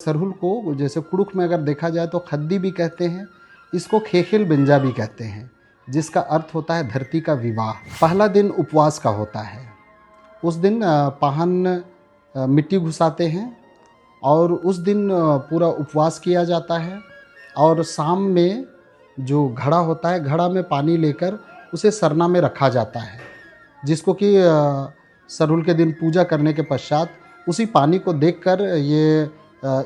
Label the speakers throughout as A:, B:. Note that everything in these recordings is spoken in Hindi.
A: सरहुल को जैसे कुड़ुख में अगर देखा जाए तो खद्दी भी कहते हैं, इसको खेखिल बिंजा भी कहते हैं, जिसका अर्थ होता है धरती का विवाह। पहला दिन उपवास का होता है। उस दिन पाहन मिट्टी घुसाते हैं और उस दिन पूरा उपवास किया जाता है। और शाम में जो घड़ा होता है, घड़ा में पानी लेकर उसे सरना में रखा जाता है, जिसको कि सरहुल के दिन पूजा करने के पश्चात उसी पानी को देखकर ये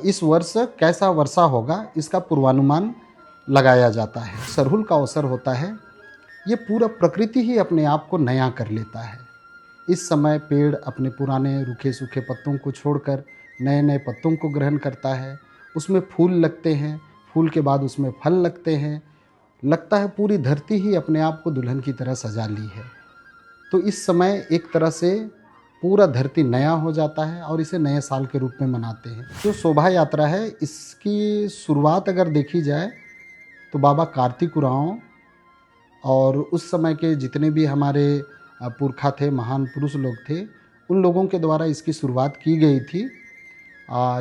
A: इस वर्ष कैसा वर्षा होगा इसका पूर्वानुमान लगाया जाता है। सरहुल का अवसर होता है, ये पूरा प्रकृति ही अपने आप को नया कर लेता है। इस समय पेड़ अपने पुराने रूखे सूखे पत्तों को छोड़कर नए नए पत्तों को ग्रहण करता है। उसमें फूल लगते हैं, फूल के बाद उसमें फल लगते हैं। लगता है पूरी धरती ही अपने आप को दुल्हन की तरह सजा ली है। तो इस समय एक तरह से पूरा धरती नया हो जाता है और इसे नए साल के रूप में मनाते हैं। जो शोभा यात्रा है, इसकी शुरुआत अगर देखी जाए तो बाबा कार्तिक उरांव और उस समय के जितने भी हमारे पुरखा थे, महान पुरुष लोग थे, उन लोगों के द्वारा इसकी शुरुआत की गई थी।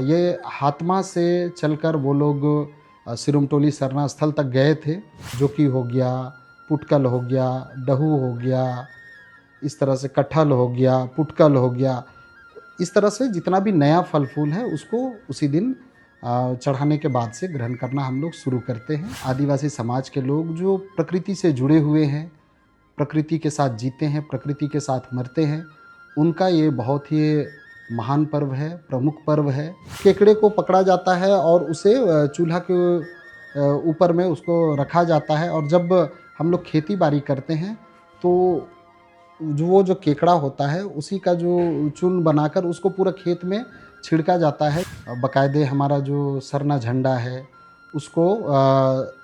A: ये हातमा से चलकर वो लोग सिरुमटोली सरना स्थल तक गए थे, जो कि हो गया पुटकल, हो गया डहू, हो गया इस तरह से कटहल, हो गया पुटकल, हो गया। इस तरह से जितना भी नया फल फूल है उसको उसी दिन चढ़ाने के बाद से ग्रहण करना हम लोग शुरू करते हैं। आदिवासी समाज के लोग जो प्रकृति से जुड़े हुए हैं, प्रकृति के साथ जीते हैं, प्रकृति के साथ मरते हैं, उनका ये बहुत ही महान पर्व है, प्रमुख पर्व है। केकड़े को पकड़ा जाता है और उसे चूल्हा के ऊपर में उसको रखा जाता है। और जब हम लोग खेती बाड़ी करते हैं तो जो केकड़ा होता है उसी का जो चूर्ण बनाकर उसको पूरा खेत में छिड़का जाता है। बाकायदे हमारा जो सरना झंडा है उसको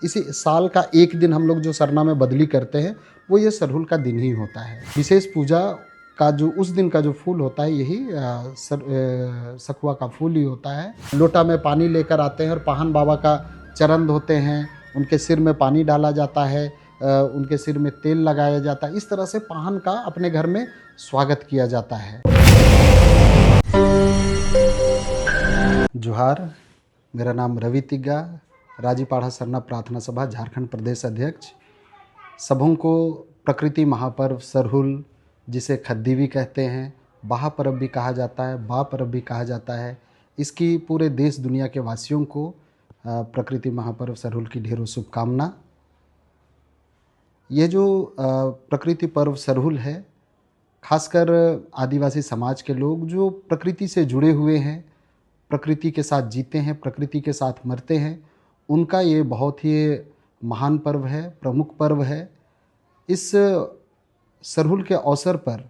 A: इसी साल का एक दिन हम लोग जो सरना में बदली करते हैं वो ये सरहुल का दिन ही होता है। विशेष पूजा का जो उस दिन का जो फूल होता है यही सखुआ का फूल ही होता है। लोटा में पानी लेकर आते हैं और पाहन बाबा का चरण धोते हैं, उनके सिर में पानी डाला जाता है, उनके सिर में तेल लगाया जाता है। इस तरह से पाहन का अपने घर में स्वागत किया जाता है। जोहार, मेरा नाम रवि तिग्गा, राजीपाड़ा सरना प्रार्थना सभा झारखंड प्रदेश अध्यक्ष। सबों को प्रकृति महापर्व सरहुल, जिसे खद्दी भी कहते हैं, बाहा पर्व भी कहा जाता है, बा पर्व भी कहा जाता है, इसकी पूरे देश दुनिया के वासियों को प्रकृति महापर्व सरहुल की ढेरों शुभकामना। ये जो प्रकृति पर्व सरहुल है, खासकर आदिवासी समाज के लोग जो प्रकृति से जुड़े हुए हैं, प्रकृति के साथ जीते हैं, प्रकृति के साथ मरते हैं, उनका ये बहुत ही महान पर्व है, प्रमुख पर्व है। इस सरहुल के अवसर पर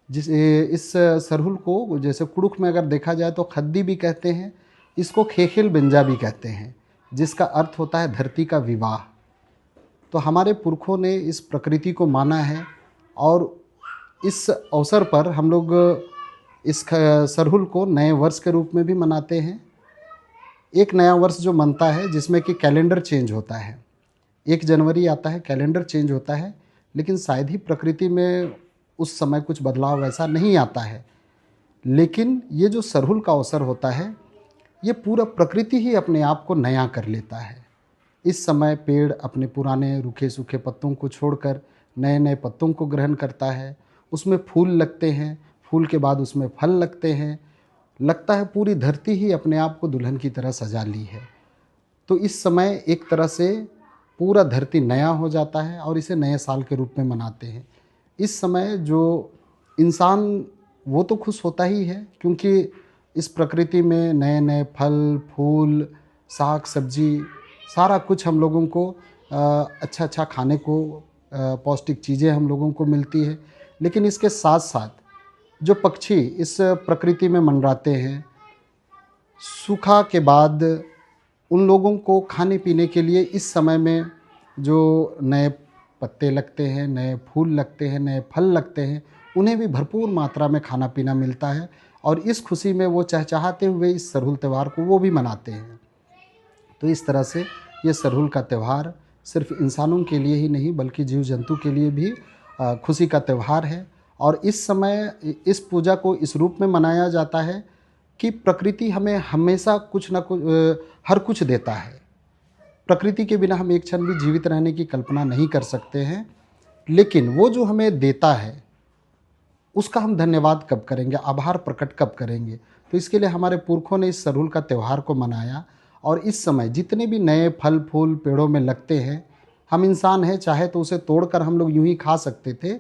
A: इस सरहुल को जैसे कुड़ुख में अगर देखा जाए तो खद्दी भी कहते हैं, इसको खेखिल बिंजा भी कहते हैं, जिसका अर्थ होता है धरती का विवाह। तो हमारे पुरखों ने इस प्रकृति को माना है और इस अवसर पर हम लोग इस सरहुल को नए वर्ष के रूप में भी मनाते हैं। एक नया वर्ष जो मनता है जिसमें कि कैलेंडर चेंज होता है, 1 जनवरी आता है, कैलेंडर चेंज होता है, लेकिन शायद ही प्रकृति में उस समय कुछ बदलाव वैसा नहीं आता है। लेकिन ये जो सरहुल का अवसर होता है, ये पूरा प्रकृति ही अपने आप को नया कर लेता है। इस समय पेड़ अपने पुराने रूखे सूखे पत्तों को छोड़कर नए नए पत्तों को ग्रहण करता है। उसमें फूल लगते हैं, फूल के बाद उसमें फल लगते हैं। लगता है पूरी धरती ही अपने आप को दुल्हन की तरह सजा ली है। तो इस समय एक तरह से पूरा धरती नया हो जाता है और इसे नए साल के रूप में मनाते हैं। इस समय जो इंसान वो तो खुश होता ही है, क्योंकि इस प्रकृति में नए नए फल फूल, साग सब्जी, सारा कुछ हम लोगों को अच्छा अच्छा खाने को, पौष्टिक चीज़ें हम लोगों को मिलती है। लेकिन इसके साथ साथ जो पक्षी इस प्रकृति में मंडराते हैं, सूखा के बाद उन लोगों को खाने पीने के लिए इस समय में जो नए पत्ते लगते हैं, नए फूल लगते हैं, नए फल लगते हैं, उन्हें भी भरपूर मात्रा में खाना पीना मिलता है और इस खुशी में वो चहचहाते हुए इस सरहुल त्यौहार को वो भी मनाते हैं। तो इस तरह से ये सरहुल का त्यौहार सिर्फ इंसानों के लिए ही नहीं बल्कि जीव जंतु के लिए भी खुशी का त्यौहार है। और इस समय इस पूजा को इस रूप में मनाया जाता है कि प्रकृति हमें हमेशा कुछ ना कुछ हर कुछ देता है। प्रकृति के बिना हम एक क्षण भी जीवित रहने की कल्पना नहीं कर सकते हैं, लेकिन वो जो हमें देता है उसका हम धन्यवाद कब करेंगे, आभार प्रकट कब करेंगे। तो इसके लिए हमारे पुरखों ने इस सरहुल का त्यौहार को मनाया। और इस समय जितने भी नए फल फूल पेड़ों में लगते हैं, हम इंसान हैं, चाहे तो उसे तोड़कर हम लोग यूं ही खा सकते थे,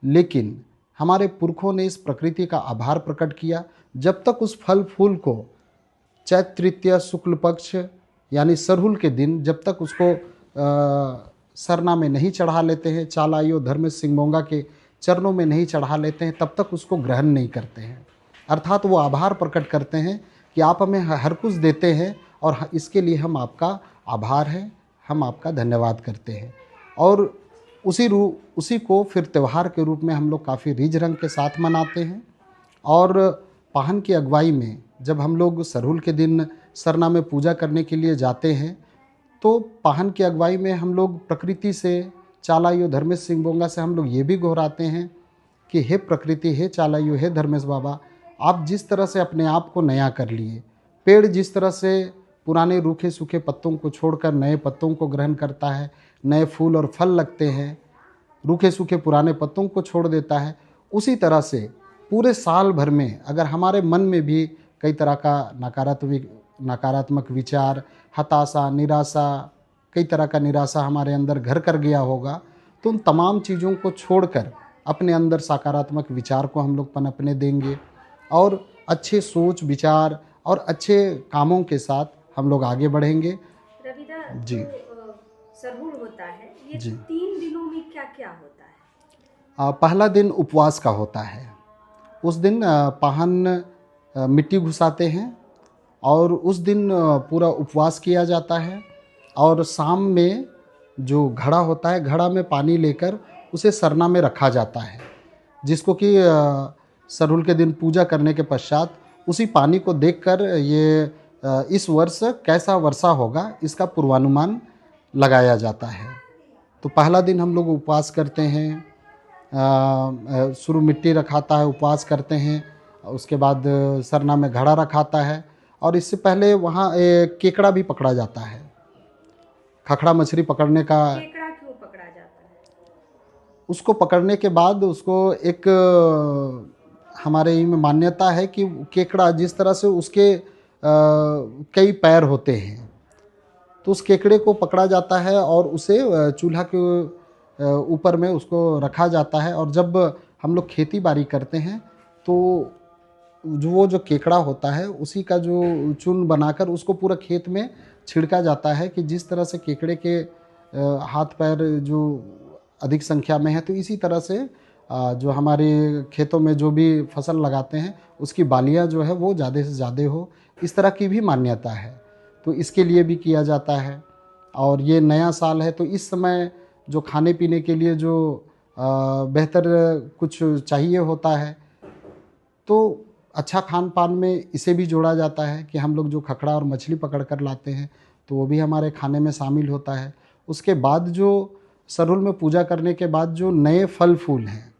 A: लेकिन हमारे पुरखों ने इस प्रकृति का आभार प्रकट किया। जब तक उस फल फूल को चैत्र तृतीया शुक्ल पक्ष यानी सरहुल के दिन जब तक उसको सरना में नहीं चढ़ा लेते हैं, चालाइयो धर्म सिंगमोंगा के चरणों में नहीं चढ़ा लेते हैं, तब तक उसको ग्रहण नहीं करते हैं। अर्थात वो आभार प्रकट करते हैं कि आप हमें हर कुछ देते हैं और इसके लिए हम आपका आभार है, हम आपका धन्यवाद करते हैं। और उसी को फिर त्यौहार के रूप में हम लोग काफ़ी रीझ रंग के साथ मनाते हैं। और पाहन की अगुवाई में जब हम लोग सरहुल के दिन सरना में पूजा करने के लिए जाते हैं, तो पाहन की अगुवाई में हम लोग प्रकृति से, चालाइयो धर्मेश सिंगमोंगा से हम लोग ये भी गोहराते हैं कि हे प्रकृति, हे चालाइयो, हे धर्मेश बाबा, आप जिस तरह से अपने आप को नया कर लिए, पेड़ जिस तरह से पुराने रूखे सूखे पत्तों को छोड़कर नए पत्तों को ग्रहण करता है, नए फूल और फल लगते हैं, रूखे सूखे पुराने पत्तों को छोड़ देता है, उसी तरह से पूरे साल भर में अगर हमारे मन में भी कई तरह का नकारात्मक विचार, हताशा, निराशा, कई तरह का निराशा हमारे अंदर घर कर गया होगा, तो उन तमाम चीज़ों को छोड़कर अपने अंदर सकारात्मक विचार को हम लोग पनपने देंगे और अच्छे सोच विचार और अच्छे कामों के साथ हम लोग आगे बढ़ेंगे।
B: रविदा,
A: जी,
B: सरहुल होता है, ये
A: जी।
B: 3 दिनों में क्या क्या होता है?
A: पहला दिन उपवास का होता है। उस दिन पाहन मिट्टी घुसाते हैं और उस दिन पूरा उपवास किया जाता है। और शाम में जो घड़ा होता है, घड़ा में पानी लेकर उसे सरना में रखा जाता है, जिसको कि सरहुल के दिन पूजा करने के पश्चात उसी पानी को देखकर ये इस वर्ष कैसा वर्षा होगा इसका पूर्वानुमान लगाया जाता है। तो पहला दिन हम लोग उपवास करते हैं, शुरू मिट्टी रखाता है, उपवास करते हैं, उसके बाद सरना में घड़ा रखाता है। और इससे पहले वहाँ केकड़ा भी पकड़ा जाता है। खखड़ा मछली पकड़ने का,
B: केकड़ा क्यों पकड़ा जाता है?
A: उसको पकड़ने के बाद उसको एक हमारे ही में मान्यता है कि केकड़ा जिस तरह से उसके कई पैर होते हैं, तो उस केकड़े को पकड़ा जाता है और उसे चूल्हा के ऊपर में उसको रखा जाता है। और जब हम लोग खेती बाड़ी करते हैं तो वो जो केकड़ा होता है उसी का जो चूर्ण बनाकर उसको पूरा खेत में छिड़का जाता है कि जिस तरह से केकड़े के हाथ पैर जो अधिक संख्या में है, तो इसी तरह से जो हमारे खेतों में जो भी फसल लगाते हैं उसकी बालियां जो है वो ज़्यादा से ज़्यादा हो, इस तरह की भी मान्यता है। तो इसके लिए भी किया जाता है। और ये नया साल है, तो इस समय जो खाने पीने के लिए जो बेहतर कुछ चाहिए होता है, तो अच्छा खान पान में इसे भी जोड़ा जाता है कि हम लोग जो खखड़ा और मछली पकड़ कर लाते हैं तो वो भी हमारे खाने में शामिल होता है। उसके बाद जो सरहुल में पूजा करने के बाद जो नए फल फूल हैं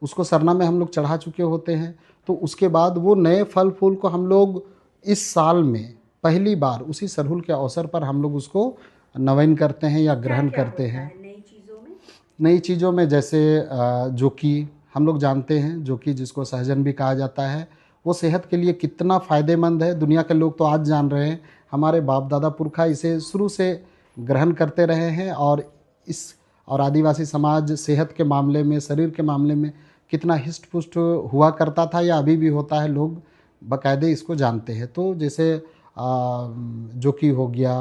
A: उसको सरना में हम लोग चढ़ा चुके होते हैं, तो उसके बाद वो नए फल फूल को हम लोग इस साल में पहली बार उसी सरहुल के अवसर पर हम लोग उसको नवाइन करते हैं या ग्रहण करते हैं। नई चीज़ों में जैसे जोकी हम लोग जानते हैं, जोकी जिसको सहजन भी कहा जाता है, वो सेहत के लिए कितना फ़ायदेमंद है दुनिया के लोग तो आज जान रहे हैं। हमारे बाप दादा पुरखा इसे शुरू से ग्रहण करते रहे हैं और आदिवासी समाज सेहत के मामले में, शरीर के मामले में कितना हिष्ट पुष्ट हुआ करता था या अभी भी होता है, लोग बाकायदे इसको जानते हैं। तो जैसे जोकी हो गया,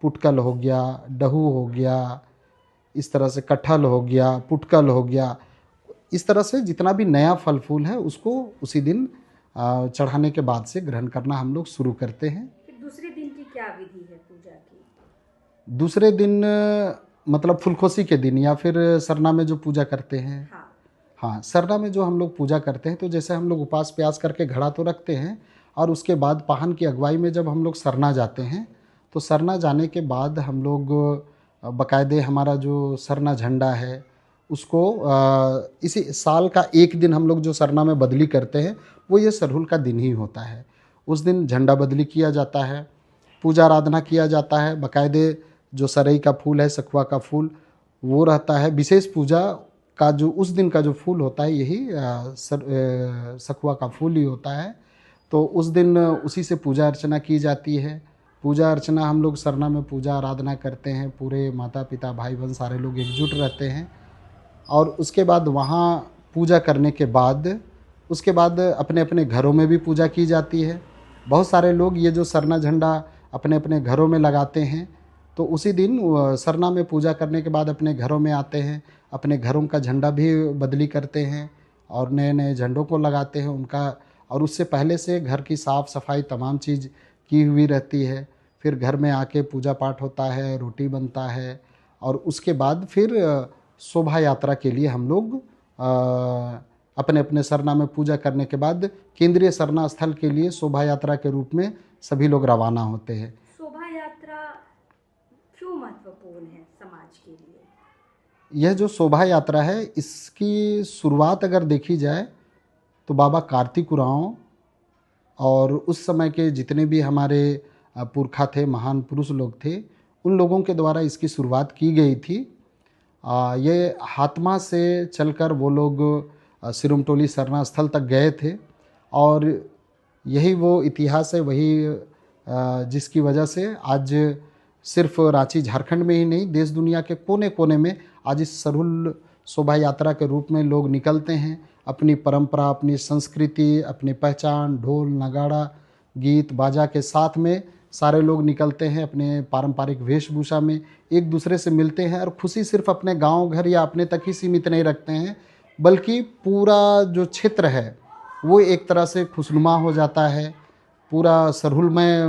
A: पुटकल हो गया, डहू हो गया, इस तरह से कटहल हो गया, पुटकल हो गया, इस तरह से जितना भी नया फल फूल है उसको उसी दिन चढ़ाने के बाद से ग्रहण करना हम लोग शुरू करते हैं।
B: फिर दूसरे दिन की क्या विधि है पूजा की?
A: दूसरे दिन मतलब फुलकोसी के दिन या फिर सरना में जो पूजा करते हैं। हाँ, सरना में जो हम लोग पूजा करते हैं, तो जैसे हम लोग उपास प्यास करके घड़ा तो रखते हैं और उसके बाद पाहन की अगुवाई में जब हम लोग सरना जाते हैं, तो सरना जाने के बाद हम लोग बाकायदे हमारा जो सरना झंडा है उसको इसी साल का एक दिन हम लोग जो सरना में बदली करते हैं वो ये सरहुल का दिन ही होता है। उस दिन झंडा बदली किया जाता है, पूजा आराधना किया जाता है। बाकायदे जो सरई का फूल है, सखुआ का फूल, वो रहता है। विशेष पूजा का जो उस दिन का जो फूल होता है यही सखुआ का फूल ही होता है। तो उस दिन उसी से पूजा अर्चना की जाती है। पूजा अर्चना हम लोग सरना में पूजा आराधना करते हैं, पूरे माता पिता भाई बहन सारे लोग एकजुट रहते हैं। और उसके बाद वहाँ पूजा करने के बाद उसके बाद अपने अपने घरों में भी पूजा की जाती है। बहुत सारे लोग ये जो सरना झंडा अपने अपने घरों में लगाते हैं, तो उसी दिन सरना में पूजा करने के बाद अपने घरों में आते हैं, अपने घरों का झंडा भी बदली करते हैं और नए नए झंडों को लगाते हैं उनका। और उससे पहले से घर की साफ़ सफाई तमाम चीज़ की हुई रहती है। फिर घर में आके पूजा पाठ होता है, रोटी बनता है और उसके बाद फिर शोभा यात्रा के लिए हम लोग अपने अपने सरना में पूजा करने के बाद केंद्रीय सरना स्थल के लिए शोभा यात्रा के रूप में सभी लोग रवाना होते हैं।
B: शोभा यात्रा क्यों महत्वपूर्ण है समाज के लिए?
A: यह जो शोभा यात्रा है, इसकी शुरुआत अगर देखी जाए तो बाबा कार्तिक उरांव और उस समय के जितने भी हमारे पुरखा थे, महान पुरुष लोग थे, उन लोगों के द्वारा इसकी शुरुआत की गई थी। ये हातमा से चलकर वो लोग सिरुमटोली सरना स्थल तक गए थे और यही वो इतिहास है, वही जिसकी वजह से आज सिर्फ रांची झारखंड में ही नहीं, देश दुनिया के कोने कोने में आज इस सरहुल शोभा यात्रा के रूप में लोग निकलते हैं। अपनी परंपरा, अपनी संस्कृति, अपनी पहचान, ढोल नगाड़ा गीत बाजा के साथ में सारे लोग निकलते हैं अपने पारंपरिक वेशभूषा में, एक दूसरे से मिलते हैं और खुशी सिर्फ अपने गांव घर या अपने तक ही सीमित नहीं रखते हैं, बल्कि पूरा जो क्षेत्र है वो एक तरह से खुशनुमा हो जाता है, पूरा सरहुलमय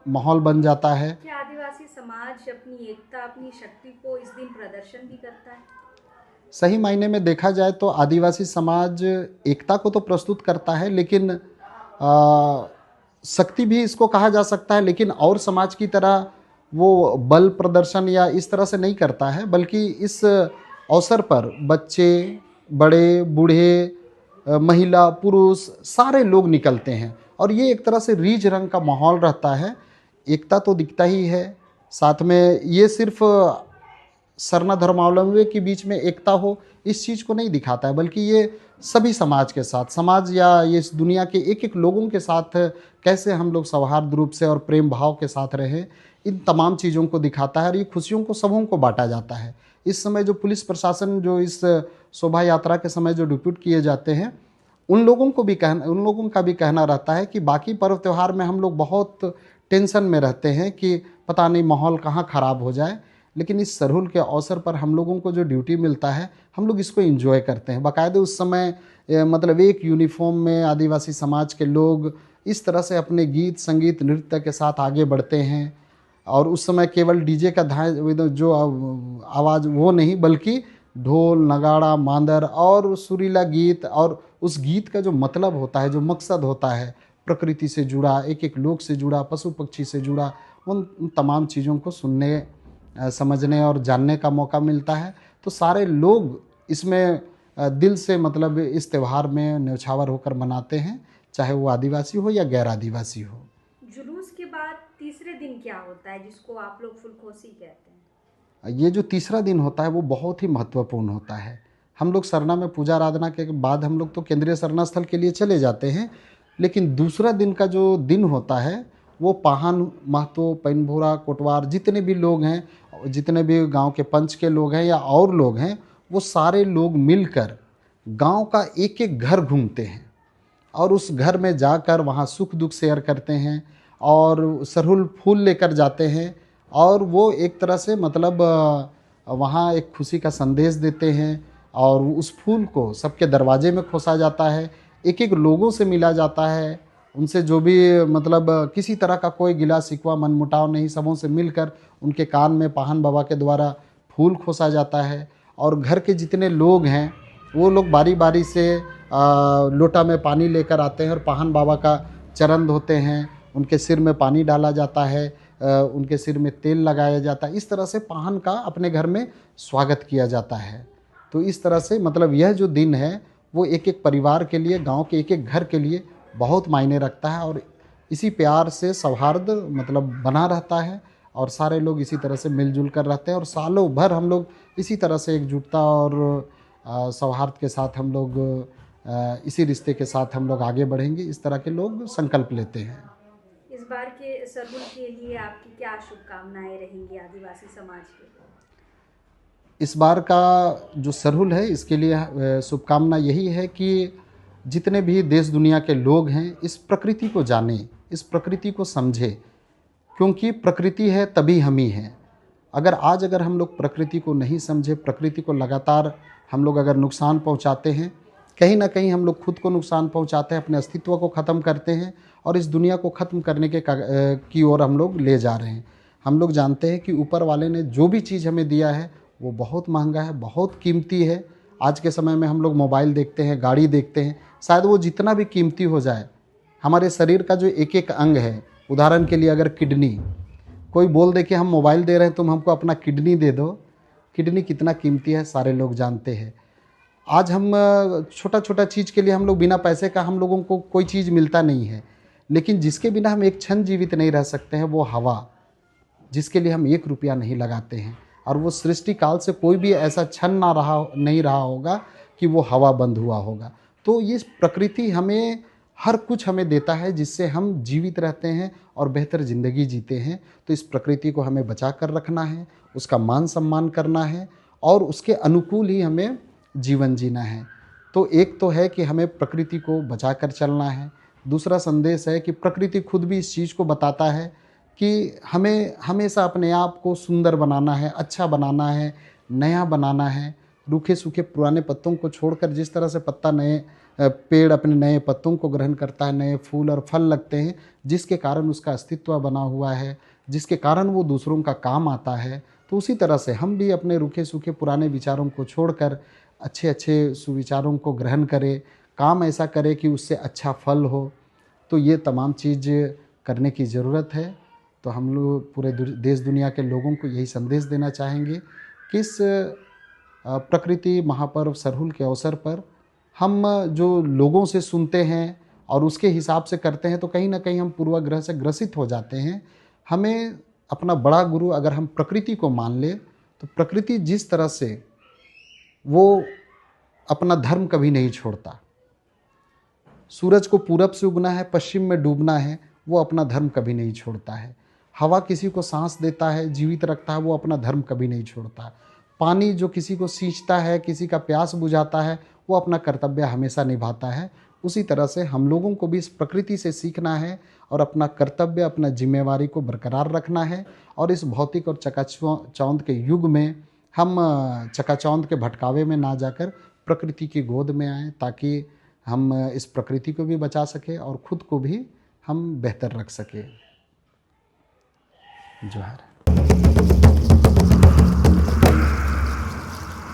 A: माहौल बन जाता है।
B: क्या आदिवासी समाज अपनी एकता, अपनी शक्ति को इस दिन प्रदर्शन भी करता है?
A: सही मायने में देखा जाए तो आदिवासी समाज एकता को तो प्रस्तुत करता है, लेकिन शक्ति भी इसको कहा जा सकता है, लेकिन और समाज की तरह वो बल प्रदर्शन या इस तरह से नहीं करता है, बल्कि इस अवसर पर बच्चे, बड़े, बूढ़े, महिला, पुरुष सारे लोग निकलते हैं और ये एक तरह से रीझ रंग का माहौल रहता है। एकता तो दिखता ही है, साथ में ये सिर्फ सरना धर्मावलंबी के बीच में एकता हो इस चीज़ को नहीं दिखाता है, बल्कि ये सभी समाज के साथ, समाज या ये इस दुनिया के एक एक लोगों के साथ कैसे हम लोग सौहार्द रूप से और प्रेम भाव के साथ रहें, इन तमाम चीज़ों को दिखाता है और ये खुशियों को सबों को बांटा जाता है। इस समय जो पुलिस प्रशासन जो इस शोभा यात्रा के समय जो डिप्यूट किए जाते हैं, उन लोगों का भी कहना रहता है कि बाकी पर्व त्यौहार में हम लोग बहुत टेंशन में रहते हैं कि पता नहीं माहौल कहाँ ख़राब हो जाए, लेकिन इस सरहुल के अवसर पर हम लोगों को जो ड्यूटी मिलता है हम लोग इसको एंजॉय करते हैं। बाकायदे उस समय मतलब एक यूनिफॉर्म में आदिवासी समाज के लोग इस तरह से अपने गीत संगीत नृत्य के साथ आगे बढ़ते हैं और उस समय केवल डीजे का जो आवाज़ वो नहीं, बल्कि ढोल नगाड़ा मांदर और सुरीला गीत, और उस गीत का जो मतलब होता है, जो मकसद होता है, प्रकृति से जुड़ा, एक एक लोग से जुड़ा, पशु पक्षी से जुड़ा, उन तमाम चीज़ों को सुनने, समझने और जानने का मौका मिलता है। तो सारे लोग इसमें दिल से मतलब इस त्यौहार में न्यौछावर होकर मनाते हैं, चाहे वो आदिवासी हो या गैर आदिवासी हो।
B: जुलूस के बाद तीसरे दिन क्या होता है जिसको आप लोग फुलकोसी कहते हैं?
A: ये जो तीसरा दिन होता है वो बहुत ही महत्वपूर्ण होता है। हम लोग सरना में पूजा आराधना के बाद हम लोग तो केंद्रीय सरना स्थल के लिए चले जाते हैं, लेकिन दूसरा दिन का जो दिन होता है वो पाहन, महतो, पैनभोरा, कोटवार जितने भी लोग हैं, जितने भी गांव के पंच के लोग हैं या और लोग हैं, वो सारे लोग मिलकर गांव का एक एक घर घूमते हैं और उस घर में जाकर वहाँ सुख दुख शेयर करते हैं और सरहुल फूल लेकर जाते हैं और वो एक तरह से मतलब वहाँ एक खुशी का संदेश देते हैं और उस फूल को सबके दरवाजे में खोसा जाता है, एक एक लोगों से मिला जाता है, उनसे जो भी मतलब किसी तरह का कोई गिला शिकवा मनमुटाव नहीं, सबों से मिलकर उनके कान में पाहन बाबा के द्वारा फूल खोसा जाता है और घर के जितने लोग हैं वो लोग बारी बारी से लोटा में पानी लेकर आते हैं और पाहन बाबा का चरण धोते हैं, उनके सिर में पानी डाला जाता है, उनके सिर में तेल लगाया जाता है। इस तरह से पाहन का अपने घर में स्वागत किया जाता है। तो इस तरह से मतलब यह जो दिन है वो एक एक परिवार के लिए, गांव के एक एक घर के लिए बहुत मायने रखता है और इसी प्यार से सौहार्द मतलब बना रहता है और सारे लोग इसी तरह से मिलजुल कर रहते हैं और सालों भर हम लोग इसी तरह से एकजुटता और सौहार्द के साथ हम लोग इसी रिश्ते के साथ हम लोग आगे बढ़ेंगे, इस तरह के लोग संकल्प लेते हैं।
B: इस बार के सरहुल के लिए आपकी क्या शुभकामनाएं रहेंगी आदिवासी समाज के?
A: इस बार का जो सरहुल है इसके लिए शुभकामना यही है कि जितने भी देश दुनिया के लोग हैं इस प्रकृति को जानें, इस प्रकृति को समझें, क्योंकि प्रकृति है तभी हम ही हैं। अगर हम लोग प्रकृति को नहीं समझे, प्रकृति को लगातार हम लोग अगर नुकसान पहुंचाते हैं, कहीं ना कहीं हम लोग खुद को नुकसान पहुंचाते हैं, अपने अस्तित्व को ख़त्म करते हैं और इस दुनिया को ख़त्म करने की ओर हम लोग ले जा रहे हैं। हम लोग जानते हैं कि ऊपर वाले ने जो भी चीज़ हमें दिया है वो बहुत महंगा है, बहुत कीमती है। आज के समय में हम लोग मोबाइल देखते हैं, गाड़ी देखते हैं, शायद वो जितना भी कीमती हो जाए, हमारे शरीर का जो एक एक अंग है, उदाहरण के लिए अगर किडनी, कोई बोल दे कि हम मोबाइल दे रहे हैं तुम हमको अपना किडनी दे दो, किडनी कितना कीमती है सारे लोग जानते हैं। आज हम छोटा छोटा चीज़ के लिए हम लोग बिना पैसे का हम लोगों को कोई चीज़ मिलता नहीं है, लेकिन जिसके बिना हम एक क्षण जीवित नहीं रह सकते हैं वो हवा, जिसके लिए हम 1 रुपया नहीं लगाते हैं। और वो सृष्टि काल से कोई भी ऐसा क्षण नहीं रहा होगा कि वो हवा बंद हुआ होगा। तो ये प्रकृति हमें हर कुछ हमें देता है जिससे हम जीवित रहते हैं और बेहतर ज़िंदगी जीते हैं। तो इस प्रकृति को हमें बचा कर रखना है, उसका मान सम्मान करना है और उसके अनुकूल ही हमें जीवन जीना है। तो एक तो है कि हमें प्रकृति को बचा कर चलना है, दूसरा संदेश है कि प्रकृति खुद भी इस चीज़ को बताता है कि हमें हमेशा अपने आप को सुंदर बनाना है, अच्छा बनाना है, नया बनाना है। रूखे सूखे पुराने पत्तों को छोड़कर जिस तरह से पेड़ अपने नए पत्तों को ग्रहण करता है, नए फूल और फल लगते हैं, जिसके कारण उसका अस्तित्व बना हुआ है, जिसके कारण वो दूसरों का काम आता है। तो उसी तरह से हम भी अपने रूखे सूखे पुराने विचारों को छोड़कर अच्छे अच्छे सुविचारों को ग्रहण करें, काम ऐसा करें कि उससे अच्छा फल हो। तो ये तमाम चीज़ करने की ज़रूरत है। तो हम लोग पूरे देश दुनिया के लोगों को यही संदेश देना चाहेंगे कि इस प्रकृति महापर्व सरहुल के अवसर पर हम जो लोगों से सुनते हैं और उसके हिसाब से करते हैं तो कहीं ना कहीं हम पूर्वाग्रह से ग्रसित हो जाते हैं। हमें अपना बड़ा गुरु अगर हम प्रकृति को मान ले तो प्रकृति जिस तरह से वो अपना धर्म कभी नहीं छोड़ता, सूरज को पूरब से उगना है, पश्चिम में डूबना है, वो अपना धर्म कभी नहीं छोड़ता है। हवा किसी को सांस देता है, जीवित रखता है, वो अपना धर्म कभी नहीं छोड़ता। पानी जो किसी को सींचता है, किसी का प्यास बुझाता है, वो अपना कर्तव्य हमेशा निभाता है। उसी तरह से हम लोगों को भी इस प्रकृति से सीखना है और अपना कर्तव्य, अपना जिम्मेवारी को बरकरार रखना है। और इस भौतिक और चकाचौंध के युग में हम चकाचौंध के भटकावे में ना जाकर प्रकृति की गोद में आएँ, ताकि हम इस प्रकृति को भी बचा सकें और खुद को भी हम बेहतर रख सकें। जोहार।